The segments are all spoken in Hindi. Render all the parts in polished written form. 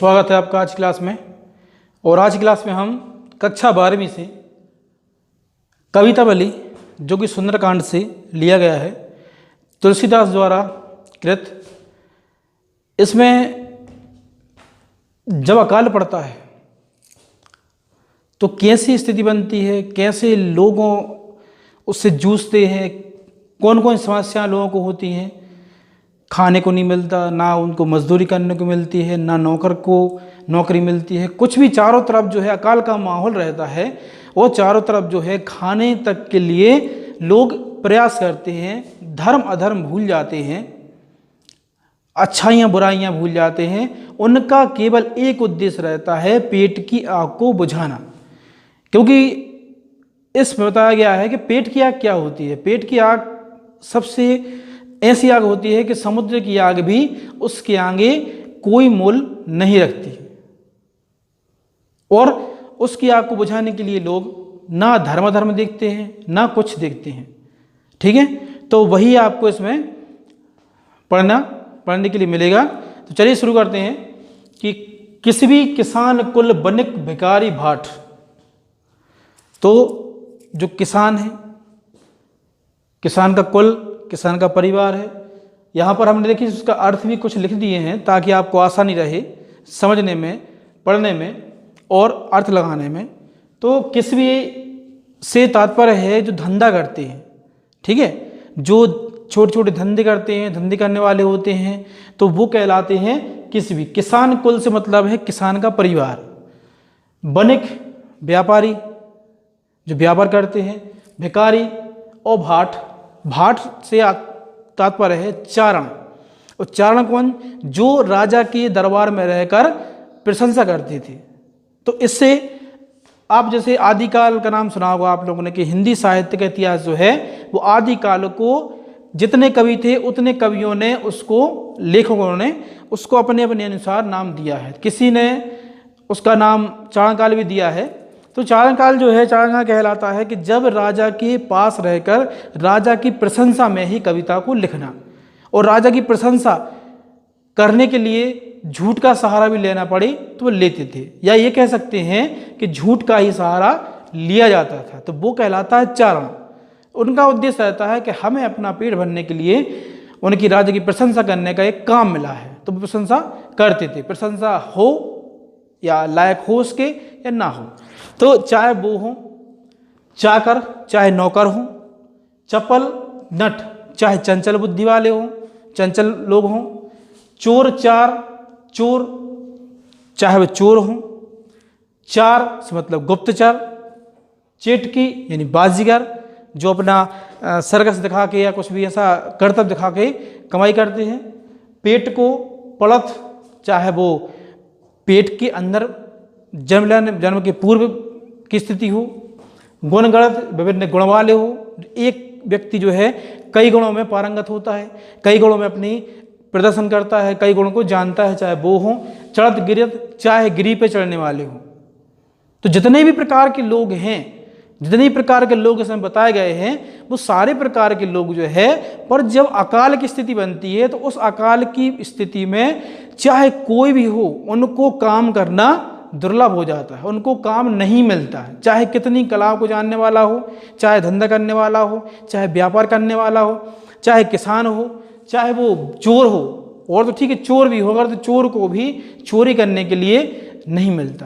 स्वागत है आपका आज की क्लास में। और आज की क्लास में हम कक्षा 12वीं से कवितावली जो कि सुंदरकांड से लिया गया है, तुलसीदास द्वारा कृत। इसमें जब अकाल पड़ता है तो कैसी स्थिति बनती है, कैसे लोगों उससे जूझते हैं, कौन कौन समस्याएं लोगों को होती हैं। खाने को नहीं मिलता, ना उनको मजदूरी करने को मिलती है, ना नौकर को नौकरी मिलती है, कुछ भी। चारों तरफ जो है अकाल का माहौल रहता है। वो चारों तरफ जो है खाने तक के लिए लोग प्रयास करते हैं, धर्म अधर्म भूल जाते हैं, अच्छाइयाँ बुराइयाँ भूल जाते हैं। उनका केवल एक उद्देश्य रहता है, पेट की आग को बुझाना। क्योंकि इसमें बताया गया है कि पेट की आग क्या होती है। पेट की आग सबसे ऐसी आग होती है कि समुद्र की आग भी उसके आगे कोई मोल नहीं रखती। और उसकी आग को बुझाने के लिए लोग ना धर्म देखते हैं, ना कुछ देखते हैं। ठीक है, तो वही आपको इसमें पढ़ने के लिए मिलेगा। तो चलिए शुरू करते हैं कि किसी भी किसान कुल बनिक भिखारी भाट। तो जो किसान है, किसान का कुल, किसान का परिवार है। यहाँ पर हमने देखिए उसका अर्थ भी कुछ लिख दिए हैं ताकि आपको आसानी रहे समझने में, पढ़ने में और अर्थ लगाने में। तो किसी से तात्पर्य है जो धंधा करते हैं। ठीक है, जो छोटे छोटे धंधे करते हैं, धंधे करने वाले होते हैं, तो वो कहलाते हैं किसी भी। किसान कुल से मतलब है किसान का परिवार। बनिक व्यापारी जो व्यापार करते हैं, भिखारी और भाट। भाट से तात्पर्य है चारण। और चारण कौन? जो राजा के दरबार में रहकर प्रशंसा करते थे। तो इससे आप जैसे आदिकाल का नाम सुना होगा आप लोगों ने कि हिंदी साहित्य का इतिहास जो है वो आदिकाल को जितने कवि थे उतने कवियों ने उसको, लेखकों ने उसको अपने अपने अनुसार नाम दिया है। किसी ने उसका नाम चारणकाल भी दिया है। तो चारणकाल जो है, चारणकाल कहलाता है कि जब राजा के पास रहकर राजा की प्रशंसा में ही कविता को लिखना। और राजा की प्रशंसा करने के लिए झूठ का सहारा भी लेना पड़े तो वो लेते थे, या ये कह सकते हैं कि झूठ का ही सहारा लिया जाता था। तो वो कहलाता है चारण। उनका उद्देश्य रहता है कि हमें अपना पेट भरने के लिए उनकी राजा की प्रशंसा करने का एक काम मिला है, तो वो प्रशंसा करते थे। प्रशंसा हो या लायक हो उसके या ना हो। तो चाहे वो हो चाकर, चाहे नौकर हो, चपल नट, चाहे चंचल बुद्धि वाले हों, चंचल लोग हों, चोर चार, चोर चाहे वह चोर हों, चार से मतलब गुप्तचर, चेटकी यानी बाजीगर जो अपना सरकस दिखा के या कुछ भी ऐसा करतब दिखा के कमाई करते हैं। पेट को पड़त, चाहे वो पेट के अंदर जन्म के पूर्व की स्थिति हो। गुणगणत, विभिन्न गुण वाले हो। एक व्यक्ति जो है कई गुणों में पारंगत होता है, कई गुणों में अपनी प्रदर्शन करता है, कई गुणों को जानता है, चाहे वो हो चढ़त गिरत, चाहे गिरी पे चढ़ने वाले हो। तो जितने भी प्रकार के लोग हैं, जितने प्रकार के लोग इसमें बताए गए हैं, वो सारे प्रकार के लोग जो है, पर जब अकाल की स्थिति बनती है तो उस अकाल की स्थिति में चाहे कोई भी हो, उनको काम करना दुर्लभ हो जाता है, उनको काम नहीं मिलता है। चाहे कितनी कला को जानने वाला हो, चाहे धंधा करने वाला हो, चाहे व्यापार करने वाला हो, चाहे किसान हो, चाहे वो चोर हो। और तो ठीक है, चोर भी होगा तो चोर को भी चोरी करने के लिए नहीं मिलता।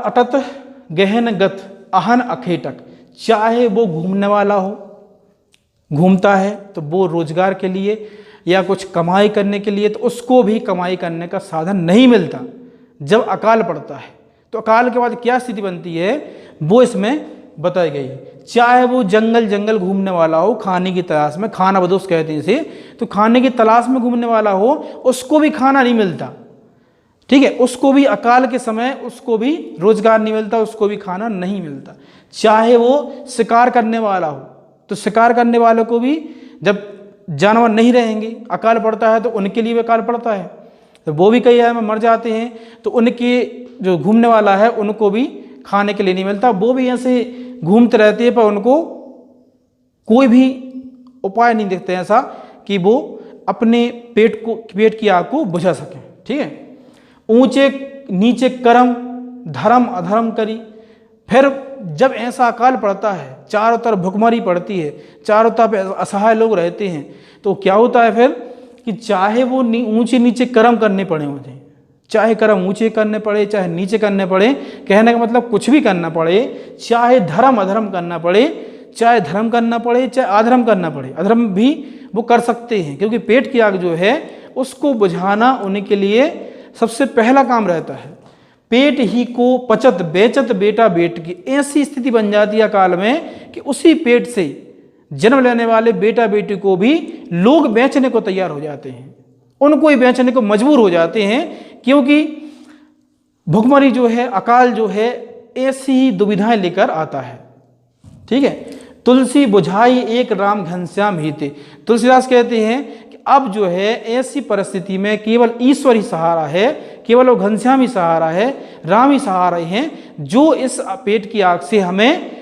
अटत गहन गत अहन अखेटक, चाहे वो घूमने वाला हो, घूमता है तो वो रोजगार के लिए या कुछ कमाई करने के लिए, तो उसको भी कमाई करने का साधन नहीं मिलता जब अकाल पड़ता है। तो अकाल के बाद क्या स्थिति बनती है वो इसमें बताई गई है। चाहे वो जंगल घूमने वाला हो, खाने की तलाश में, खाना बदोश कहते हैं इसे, तो खाने की तलाश में घूमने वाला हो, उसको भी खाना नहीं मिलता। ठीक है, उसको भी अकाल के समय उसको भी रोजगार नहीं मिलता, उसको भी खाना नहीं मिलता। चाहे वो शिकार करने वाला हो, तो शिकार करने वालों को भी जब जानवर नहीं रहेंगे, अकाल पड़ता है तो उनके लिए भी अकाल पड़ता है, तो वो भी कई में मर जाते हैं। तो उनके जो घूमने वाला है उनको भी खाने के लिए नहीं मिलता, वो भी ऐसे घूमते रहते हैं, पर उनको कोई भी उपाय नहीं दिखते ऐसा कि वो अपने पेट की आग को बुझा सकें। ठीक है। ऊंचे नीचे कर्म धर्म अधर्म करी। फिर जब ऐसा अकाल पड़ता है, चारों तरफ भुखमरी पड़ती है, चारों तरफ असहाय लोग रहते हैं, तो क्या होता है फिर कि चाहे वो ऊंचे नीचे कर्म करने पड़े मुझे, चाहे कर्म ऊंचे करने पड़े चाहे नीचे करने पड़े, कहने का मतलब कुछ भी करना पड़े, चाहे धर्म अधर्म करना पड़े, चाहे धर्म करना पड़े चाहे अधर्म करना पड़े, अधर्म भी वो कर सकते हैं, क्योंकि पेट की आग जो है उसको बुझाना उनके लिए सबसे पहला काम रहता है। पेट ही को पचत बेचत बेटा बेट की, ऐसी स्थिति बन जाती है काल में कि उसी पेट से जन्म लेने वाले बेटा बेटी को भी लोग बेचने को तैयार हो जाते हैं, उनको ही बेचने को मजबूर हो जाते हैं, क्योंकि भुखमरी जो है, अकाल जो है, ऐसी ही दुविधाएं लेकर आता है। ठीक है। तुलसी बुझाई एक राम घनश्याम ही थे। तुलसीदास कहते हैं कि अब जो है ऐसी परिस्थिति में केवल ईश्वर ही सहारा है, केवल वो घनश्याम ही सहारा है, राम ही सहारा हैं, जो इस पेट की आग से हमें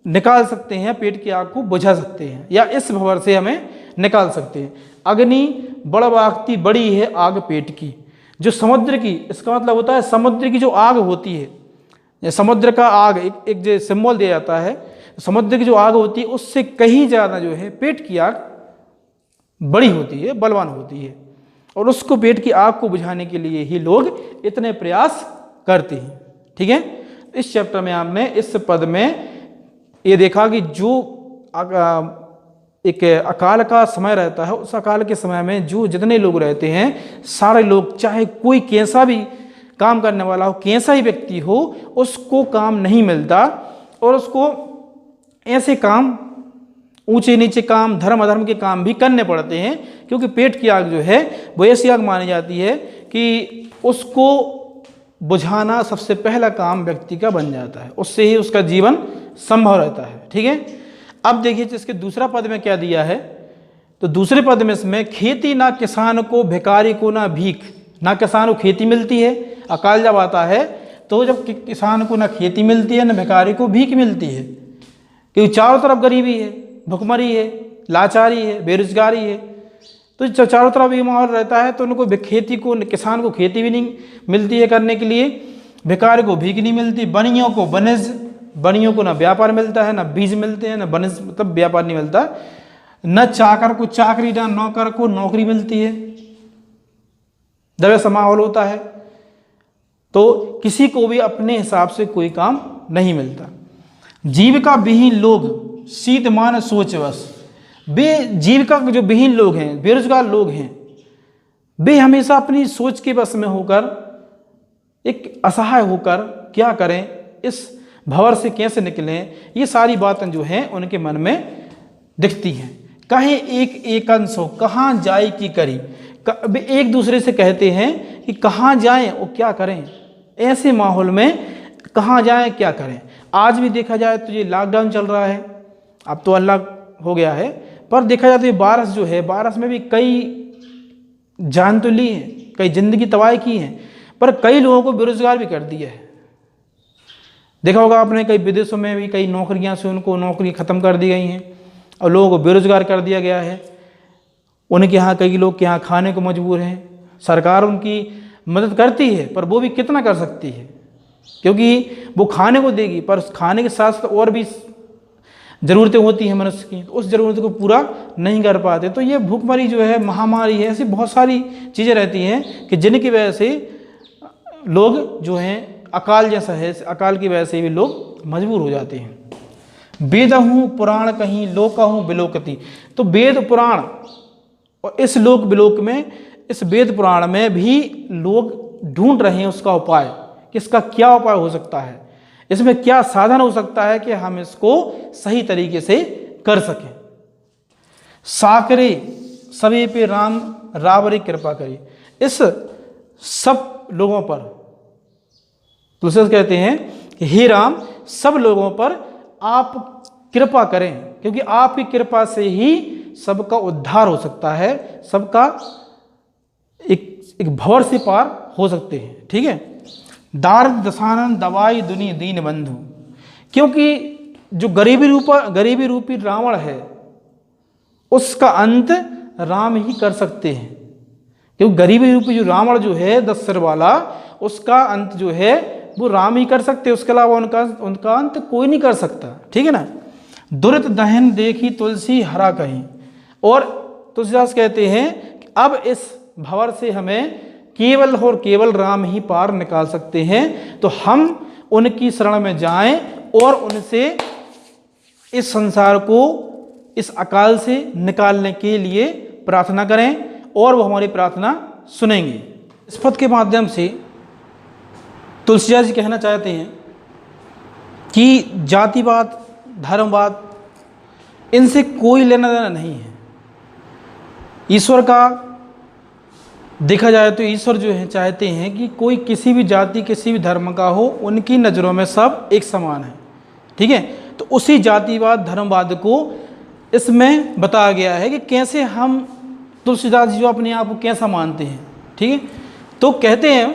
निकाल सकते हैं, पेट की आग को बुझा सकते हैं, या इस भंवर से हमें निकाल सकते हैं। अग्नि बड़ वागती बड़ी है आग पेट की। जो समुद्र की, इसका मतलब होता है समुद्र की जो आग होती है, समुद्र का आग एक जो सिंबल दिया जाता है, समुद्र की जो आग होती है उससे कहीं ज़्यादा जो है पेट की आग बड़ी होती है, बलवान होती है, और उसको पेट की आग को बुझाने के लिए ही लोग इतने प्रयास करते हैं। ठीक है। इस चैप्टर में हमने इस पद में ये देखा कि जो एक अकाल का समय रहता है, उस अकाल के समय में जो जितने लोग रहते हैं, सारे लोग, चाहे कोई कैसा भी काम करने वाला हो, कैसा ही व्यक्ति हो, उसको काम नहीं मिलता, और उसको ऐसे काम, ऊंचे नीचे काम, धर्म अधर्म के काम भी करने पड़ते हैं, क्योंकि पेट की आग जो है वो ऐसी आग मानी जाती है कि उसको बुझाना सबसे पहला काम व्यक्ति का बन जाता है, उससे ही उसका जीवन संभव रहता है। ठीक है। अब देखिए इसके दूसरा पद में क्या दिया है, तो दूसरे पद में इसमें खेती ना किसान को भिखारी को ना भीख। ना किसान को खेती मिलती है, अकाल जब आता है तो जब किसान को ना खेती मिलती है ना भिखारी को भीख मिलती है, क्योंकि चारों तरफ गरीबी है, भुखमरी है, लाचारी है, बेरोजगारी है, तो जब चारों तरफ ये माहौल रहता है तो उनको खेती को, किसान को खेती भी नहीं मिलती है करने के लिए, भिखारी को भीख नहीं मिलती, बनियों को बनज, बनियों को ना व्यापार मिलता है, ना बीज मिलते हैं, ना बनज मतलब व्यापार नहीं मिलता, न चाकर को चाकरी, ना नौकर को नौकरी मिलती है, जब ऐसा माहौल होता है तो किसी को भी अपने हिसाब से कोई काम नहीं मिलता। जीविका विहीन लोग शीतमान सोचवश। जीविका जो विहीन लोग हैं, बेरोजगार लोग हैं, वे हमेशा अपनी सोच के बस में होकर, एक असहाय होकर क्या करें, इस भंवर से कैसे निकलें, ये सारी बातें जो हैं उनके मन में दिखती हैं। कहे एक एकंश हो कहाँ जाए की करी, वे एक दूसरे से कहते हैं कि कहाँ जाएं और क्या करें, ऐसे माहौल में कहाँ जाएं क्या करें। आज भी देखा जाए तो ये लॉकडाउन चल रहा है, अब तो अल्लाह हो गया है, पर देखा जाए तो ये बारिश जो है, बारिश में भी कई जान तो ली है, कई जिंदगी तबाह की है, पर कई लोगों को बेरोजगार भी कर दिया है। देखा होगा आपने, कई विदेशों में भी कई नौकरियां से उनको नौकरी ख़त्म कर दी गई हैं और लोगों को बेरोजगार कर दिया गया है। उनके यहाँ कई लोग के यहाँ खाने को मजबूर हैं, सरकार उनकी मदद करती है पर वो भी कितना कर सकती है, क्योंकि वो खाने को देगी पर उस खाने के साथ साथ और भी ज़रूरतें होती हैं मनुष्य की, तो उस ज़रूरत को पूरा नहीं कर पाते। तो ये भूखमरी जो है, महामारी है, ऐसी बहुत सारी चीज़ें रहती हैं कि जिनकी वजह से लोग जो हैं, अकाल जैसा है, अकाल की वजह से भी लोग मजबूर हो जाते हैं। वेदहूँ पुराण कहीं लोकहूँ बिलोकती। तो वेद पुराण और इस लोक बिलोक में, इस वेद पुराण में भी लोग ढूंढ रहे हैं उसका उपाय, कि इसका क्या उपाय हो सकता है, इसमें क्या साधन हो सकता है कि हम इसको सही तरीके से कर सकें। साकरे सभी पे राम रावरी कृपा करी। इस सब लोगों पर तुलसीदास कहते हैं कि हे राम, सब लोगों पर आप कृपा करें, क्योंकि आपकी कृपा से ही सबका उद्धार हो सकता है, सबका एक भंवर से पार हो सकते हैं। ठीक है। दारिद्र दशानन दवाई दुनि दीन बंधु। क्योंकि जो गरीबी रूपी रावण है, उसका अंत राम ही कर सकते हैं, क्योंकि गरीबी रूपी जो रावण जो है 10 सिर वाला, उसका अंत जो है वो राम ही कर सकते, उसके अलावा उनका अंत कोई नहीं कर सकता। ठीक है ना। दुरित दहन देखी तुलसी हरा कहीं। और तुलसीदास कहते हैं कि अब इस भंवर से हमें केवल और केवल राम ही पार निकाल सकते हैं। तो हम उनकी शरण में जाएं और उनसे इस संसार को इस अकाल से निकालने के लिए प्रार्थना करें और वो हमारी प्रार्थना सुनेंगे। इस पद के माध्यम से तुलसीदास जी कहना चाहते हैं कि जातिवाद, धर्मवाद, इनसे कोई लेना देना नहीं है। ईश्वर का देखा जाए तो ईश्वर जो है चाहते हैं कि कोई किसी भी जाति, किसी भी धर्म का हो, उनकी नज़रों में सब एक समान है। ठीक है। तो उसी जातिवाद, धर्मवाद को इसमें बताया गया है कि कैसे हम, तुलसीदास जी जो अपने आप को कैसा मानते हैं। ठीक है। तो कहते हैं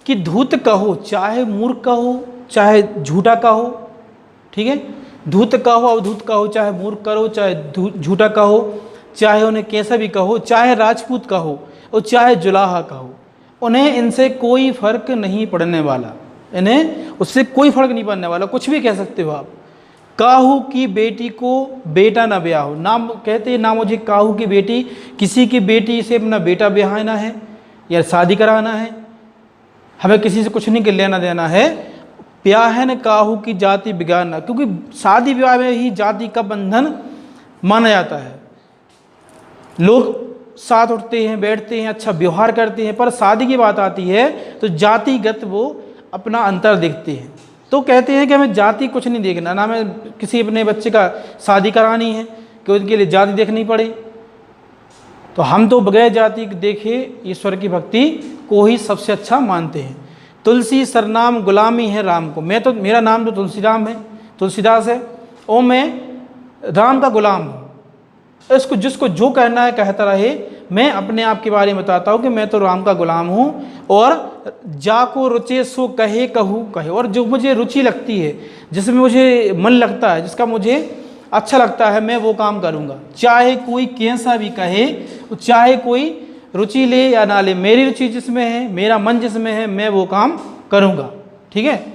कि धूत कहो चाहे मूर्ख कहो, चाहे झूठा कहो। ठीक है। धूत कहो, अवधूत कहो, चाहे मूर्ख कहो, चाहे झूठा कहो, चाहे उन्हें कैसा भी कहो, चाहे राजपूत कहो और चाहे जुलाहा कहो, उन्हें इनसे कोई फर्क नहीं पड़ने वाला। इन्हें उससे कोई फर्क नहीं पड़ने वाला, कुछ भी कह सकते हो आप। काहू की बेटी को बेटा ना ब्याहो। नाम कहते हैं ना मुझे काहू की बेटी, किसी की बेटी से अपना बेटा ब्याहना है या शादी कराना है, हमें किसी से कुछ नहीं लेना देना है। ब्याहन काहू की जाति बिगाड़ना, क्योंकि शादी विवाह में ही जाति का बंधन माना जाता है। लोग साथ उठते हैं, बैठते हैं, अच्छा व्यवहार करते हैं, पर शादी की बात आती है तो जातिगत वो अपना अंतर देखते हैं। तो कहते हैं कि हमें जाति कुछ नहीं देखना, ना हमें किसी अपने बच्चे का शादी करानी है कि उनके लिए जाति देखनी पड़े। तो हम तो बगैर जाति देखे ईश्वर की भक्ति को ही सबसे अच्छा मानते हैं। तुलसी सरनाम गुलामी है राम को। मेरा नाम तो तुलसीराम है, तुलसीदास है, और मैं राम का गुलाम हूँ। इसको जिसको जो कहना है कहता रहे। मैं अपने आप के बारे में बताता हूँ कि मैं तो राम का गुलाम हूँ, और जाको रुचे सो कहे कहूँ कहे। और जो मुझे रुचि लगती है, जिसमें मुझे मन लगता है, जिसका मुझे अच्छा लगता है, मैं वो काम करूँगा, चाहे कोई कैसा भी कहे, चाहे कोई रुचि ले या ना ले। मेरी रुचि जिसमें है, मेरा मन जिसमें है, मैं वो काम करूँगा। ठीक है।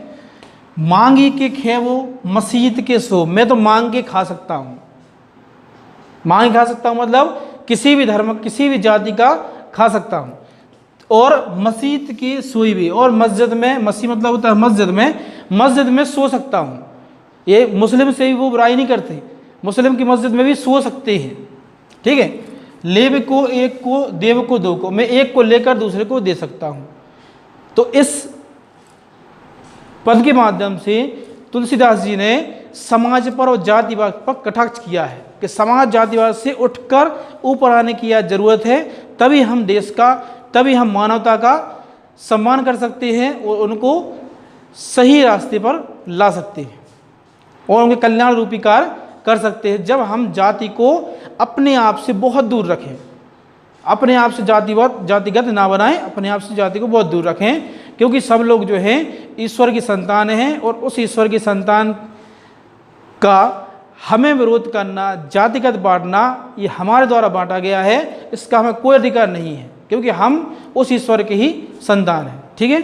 मांगी के खेवो मसीत के सो। मैं तो मांग के खा सकता हूँ, मांग खा सकता हूँ, मतलब किसी भी धर्म, किसी भी जाति का खा सकता हूँ। और मस्जिद की सोई भी, और मस्जिद में, मसीह मतलब होता है मस्जिद में सो सकता हूँ। ये मुस्लिम से भी वो बुराई नहीं करते, मुस्लिम की मस्जिद में भी सो सकते हैं। ठीक है। लेव को एक को, देव को दो को, मैं एक को लेकर दूसरे को दे सकता हूँ। तो इस पद के माध्यम से तुलसीदास जी ने समाज पर और जातिवाद पर कटाक्ष किया है कि समाज जातिवाद से उठकर ऊपर आने की यह जरूरत है। तभी हम देश का, तभी हम मानवता का सम्मान कर सकते हैं और उनको सही रास्ते पर ला सकते हैं और उनके कल्याण रूपी कार्य कर सकते हैं। जब हम जाति को अपने आप से बहुत दूर रखें, अपने आप से जातिगत ना बनाएं, अपने आप से जाति को बहुत दूर रखें, क्योंकि सब लोग जो हैं ईश्वर की संतान हैं और उस ईश्वर की संतान का हमें विरोध करना, जातिगत बांटना, ये हमारे द्वारा बांटा गया है, इसका हमें कोई अधिकार नहीं है, क्योंकि हम उस ईश्वर के ही संतान हैं। ठीक है।